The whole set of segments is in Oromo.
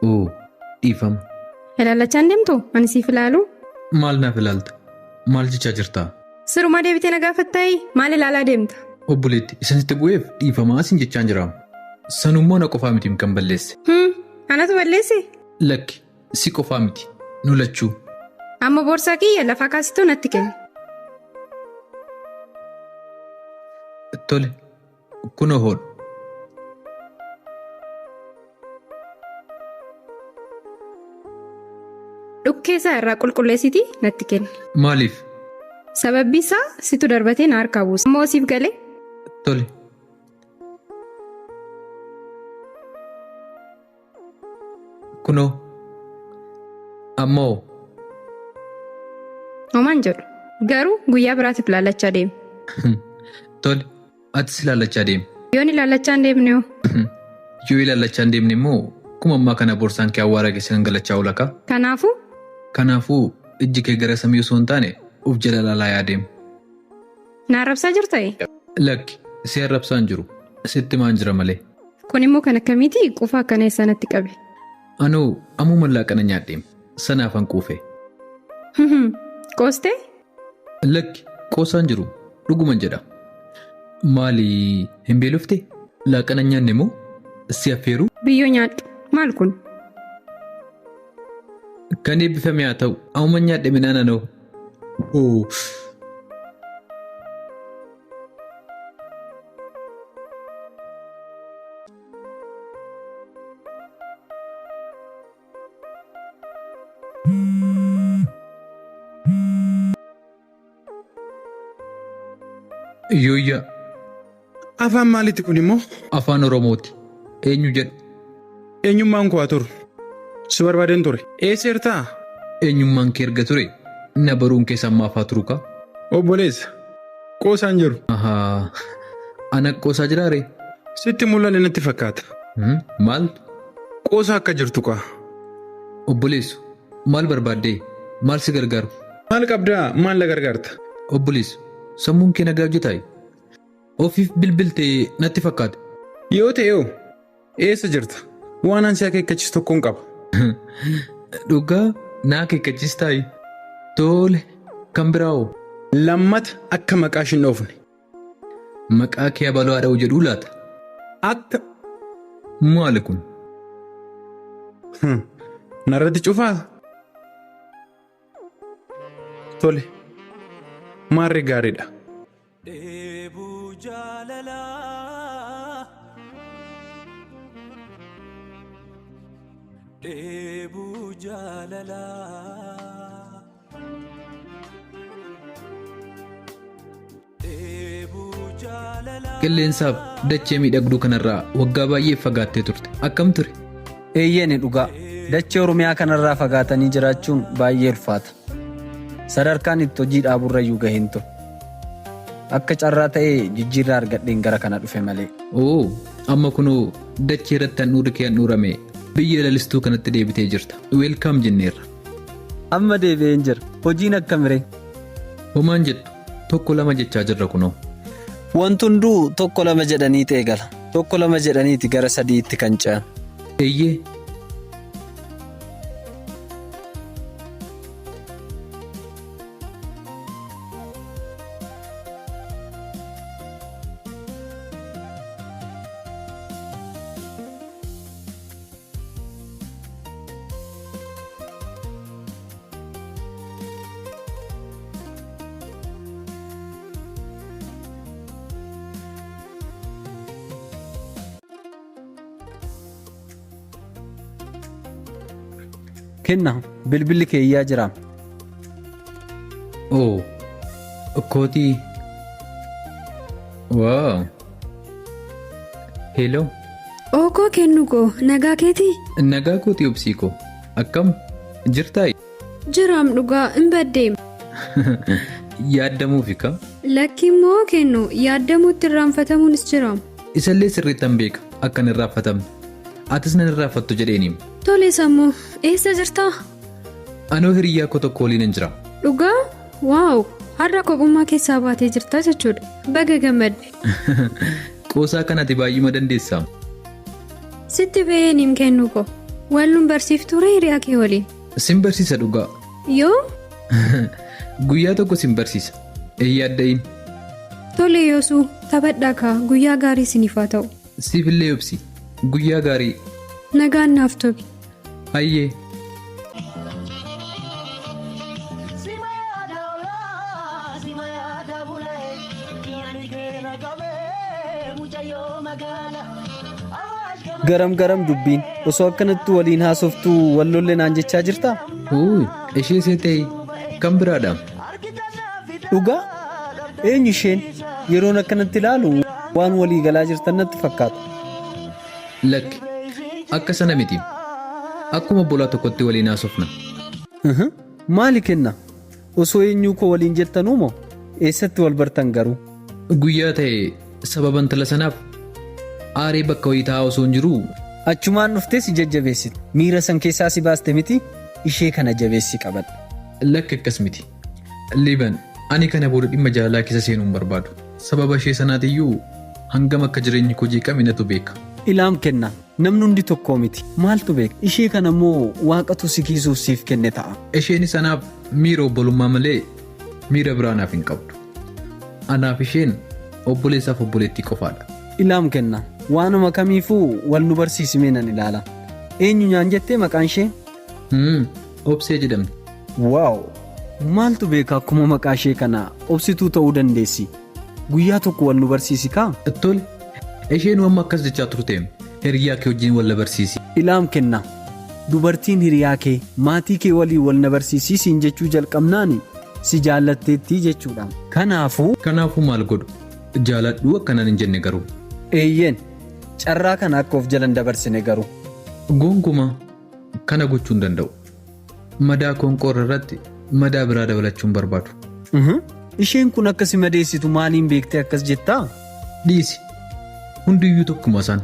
Oo, dhiifama. Ilaalachaan deemtu ani siif ilaalu. Maal naaf ilaalta? Maal jechaa jirtaa? Sirumaa deebitee na gaafattaayi maal ilaalaa deemta? Obboleetti isinitti bu'eef dhiifamaa isin jechaan jiraam. Sanummoo na qofaa miti kan balleesse. Anatu balleesse? Lakki si qofaa miti nu lachuu. Amma boorsaa kiyya lafaa kaasituu natti kenni. Tole kunoo hoodha. Dhukkeessaa irraa qulqulleessiti natti kenni. Maaliif? Sababbi isaa situ darbatee na harkaa buusa. Ammoo siif galee? Tole. Kunoo. Ammoo. Homaan jedhu. Garuu guyyaa biraatiif ilaalachaa deemi. Tole. Atis ilaalachaa deemi. Yoon ilaalachaa hin deemne hoo? Yoo ilaalachaa hin deemne immoo kuma ammaa kana boorsaan kee awwaara keessa gangalachaa oolaka. Kanaafuu? Kanaafuu ijji kee gara samii osoo hin taane of jala ilaalaa yaadeemu. Na arrabsaa jirtayi? Lakki si arrabsaan jiru. Sitti maan jira malee. Kun immoo kan akkamiiti qufa akkana eessanatti qabe? Anoo ammuma laaqana nyaadheem. Sanaaf an quufe. Qoostee? Lakki qoosaan jiru. Dhuguman jedha. Maali hin beelofte? Laaqana nyaanne moo si affeeru? Biyyoo nyaadhu. Maal kun? Kan eebbifame haa ta'u. Ammuma nyaadhe minaan anoo. Yooyyaa. Afaan maalitti kun immoo? Afaan Oromooti. Eenyu jedhu? Eenyummaan koo haa turu. Si barbaadeen ture. Eessa jirtaa? Eenyummaan kee erga ture na baruun keessa ammaaf haa turu kaa? Obboleessa. Qoosaan jiru. Ana qoosaa jiraare? Sitti mul'anne natti fakkaata. Maaltu? Qoosaa akka jirtu kaa. Obboleessu maal barbaaddee? Maal si gargaaru? Maal qabdaa? Maal na gargaarta? Obboleessu sammuun kee nagaa hojjetaayi? Ofiif bilbiltee natti fakkaate. Yoo ta'eoo eessa jirta? Waan ansi akeekkachiis tokkoon qaba. Dhugaa na akeekkachiistaayi? Tole kan biraawoo? Lammata akka maqaa hin dhoofne. Maqaa kee abaloo haadha jedhuu laata? Akka. Maali kun? Narratti cufaata? Tole. Maarri gaariidha. Deebuu jaalalaa. Deebuu jaalalaa. Deebuu jaalalaa. Qilleensaaf dachee miidhagduu kanarraa waggaa baay'ee fagaattee turte. Akkam ture? Eeyyeen dhugaa. Dachee Oromiyaa kanarraa fagaatanii jiraachuun baay'ee ulfaata. Sadarkaan itti hojii dhaaburrayyuu gaheen ture. Akka carraa ta'ee jijjiirraa argadheen gara kana dhufe malee. Amma kunoo dachee irratti handhuura kee handhuurame biyya lalistuu kanatti deebitee jirta. Weelkaam jenneerra. Amma deebi'een jira. Hojiin akka miree. Homaan jettu tokko lama jechaa jirra kunoo. Wanti hunduu tokko lama jedhaniiti eegala. Tokko lama jedhaniiti gara sadiitti kan ce'an. Eeyyee. Kenna bilbilli kee iyyaa jiraam. Kootii. Waaw. Hello. Ookoo kennu koo nagaa keetii? Nagaa kootii obsii koo. Akkam jirtaayi? Jiraam dhugaa hin baddeem. Yaaddamuufi kam? Lakki immoo kennu yaaddamuutti irraanfatamuunis jiraam. Isallee sirriittan beeka akka hin irraanfatamne. Atis nan irraanfattu jedheeniim. Tole sammuu eessa jirtaa? Anoo hiriyyaa koo tokko waliin hin jira. Dhugaa? Waaw! Har'a kophummaa keessaa baatee jirtaa jechuudha. Baga gammadde. Qoosaa kanatti baay'ima dandeessaa? Sitti ba'een hin kennu koo. Walluun barsiiftuu hiriyaa kee waliin. Sin barsiisa dhugaa. Yoo? Guyyaa tokko sin barsiisa. Eeyyaadda'iin. Tole yoosuu taphadhaa kaa guyyaa gaarii siniif haa ta'u. Siifillee obsi. Guyyaa gaarii. Nagaan naaf tobi. Hayyee. Garam dubbiin osoo akkanatti waliin haasoftuu wallollee naan jechaa jirtaa? Ishee seetee kan biraadha. Dhugaa? Eenyu isheen? Yeroon akkanatti ilaalu waan walii galaa jirtan natti fakkaata. Lakki akka sana miti. Akkuma bolaa tokkotti waliin haasofna. Maali kenna? Osoo eenyuu koo waliin jettanuu moo? Eessatti wal bartan garuu? Guyyaa ta'e sababan tala sanaaf aaree bakka wayii taa'aa osoo hin jiruu. Achumaan dhuftee si jajjabeessiti. Miira san keessaa si baaste miti ishee kana jabeessi qabadha. Lakki akkas miti. Liiban ani kana booda dhimma jaalalaa keessa seenuu hin barbaadu. Sababa ishee sanaatiyyuu hangam akka jireenyi koo jeeqame natu beeka. Ilaam kenna namni hundi tokkoo miti maaltu beeka ishee kana immoo waaqatu si kiisuuf siif kenne ta'a. Isheen sanaaf miira obbolummaa malee miira biraa naaf hin qabdu. Anaaf isheen obboleessaaf obboleettii qofaadha. Ilaam kenna waanuma kamiifuu wal nu barsiisimee nan ilaala. Eenyu nyaan jettee maqaan ishee? Obsee jedhamti. Waaw maaltu beeka akkuma maqaa ishee kana obsituu ta'uu dandeessi. Guyyaa tokko wal nu barsiisi kaa? Tole isheen amma akkas jechaa turte hiriyaa kee wajjin wal na barsiisi. Ilaam kenna dubartiin hiriyaa kee maatii kee waliin wal na barsiisiin jechuu jalqabnaani si jaallatteettii jechuudha. Kanaafuu maal godhu? Jaaladhu akkanaan hin jenne garuu. Eeyyeen carraa kana akka of jalan dabarsine garuu. Gonkumaa kana gochuu hin danda'u. Madaa konqoorra irratti madaa biraa dabalachuun barbaadu. Isheen kun akkasi madeessitu maaliin beektee akkas jettaa? Dhiisi. Hundiyyuu tokkuma isaan.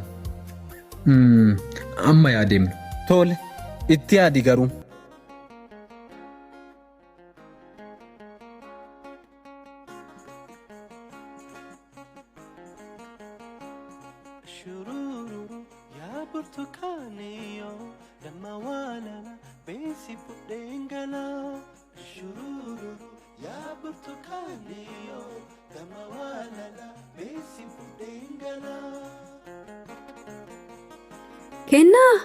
Amma yaadeemnu. Tole itti yaadi garuu. Shururu ya burtukaniyo dama walala besi pudengala. Shururu ya burtukaniyo dama walala besi pudengala. Kennaa!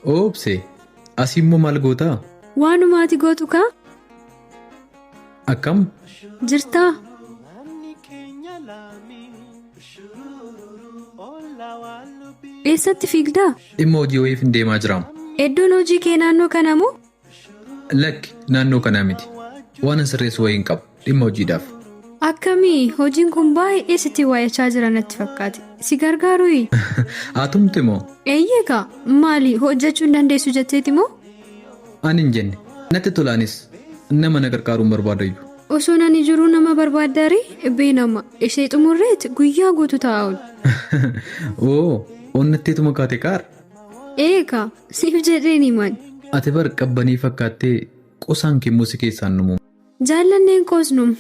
Obsee asii immoo maal gootaa? Waanuma ati gootu kaa? Akkam? Jirtaa? Eessatti fiigdaa? Dhimma hojii wayiif hin deemaa jiraam. Iddoon hojii kee naannoo kana moo? Lakki naannoo kanaa miti. Waan sirreessu wayii hin qabu dhimma hojiidhaaf. Akkamii hojiin kun baay'ee sitti waayachaa jira natti fakkaate. Si gargaaruu? Hatumte moo? Eeyyeegaa maali hojjechuu hin dandeessu jetteeti moo? Ani hin jenne. Natti tolaanis nama na gargaaruun barbaadayyuu. Osoo nani jiruu nama barbaaddaarii beenama ishee xumurreet guyyaa guutuu taa'aa oolu. Onnatteetuma kaate kaara. Eegaa siif jedheen himan. Ati bar qabbanii fakkaattee qosaan kee si keessaan numu. Jaallanneen koosnum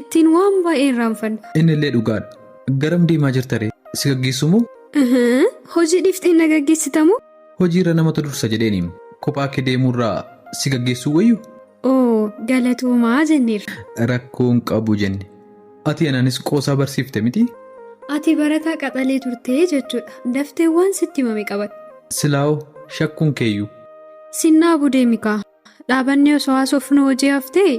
ittiin waan baay'ee irraanfanna. Inni illee dhugaadha. Garam deemaa jirtare si gaggeessu moo? Hojii dhiftee na gaggeessitamu? Hojiirra namatu dursa jedheeniim. Kophaa kee deemuurraa si gaggeessuu wayyu? Galatuumaa jenneerra. Rakkoon qabu jenne. Ati anaanis qoosaa barsiifte miti? Ati barataa qaxalee turtee jechuudha. Dafteewwan sitti himame qabata. Silaa'oo shakkuun keeyyuu. Sinnaa budeemikaa. Dhaabannee osoo haasofnu hojii haftee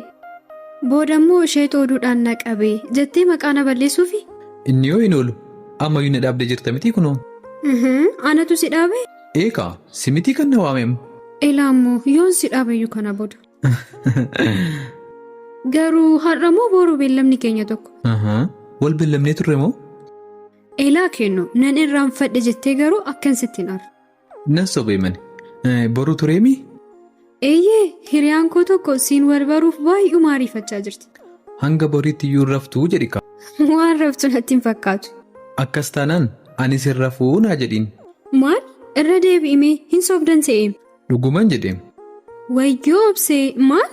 boodammoo ishee xooduudhaan na qabee jettee maqaa na balleessuufi? Inni yoo hin oolu ammayyuu na dhaabdee jirta miti kunoo? Anatu si dhaabe? Eegaa si miti kan na waamemu. Ilaammoo yoon si dhaabayyuu kana booda. Garuu har'a moo boru beellamni keenya tokko? Wal beellamnee turre moo? Elaa kennu nan irraanfadhe jettee garuu akkan sittiin arra. Nan sobeemani. Boru tureemi? Eeyyee hiriyaan koo tokko siin wal baruuf baay'ee maariifachaa jirti. Hanga boriitti iyyuu raftuu jedhi kaa. Waan raftu natti hin fakkaatu. Akkas taanaan anis hin rafuu naa jedhiin. Maal? Irra deebi'imee hin sobdan se'eem. Dhuguman jedheem. Wayyoo obsee maal?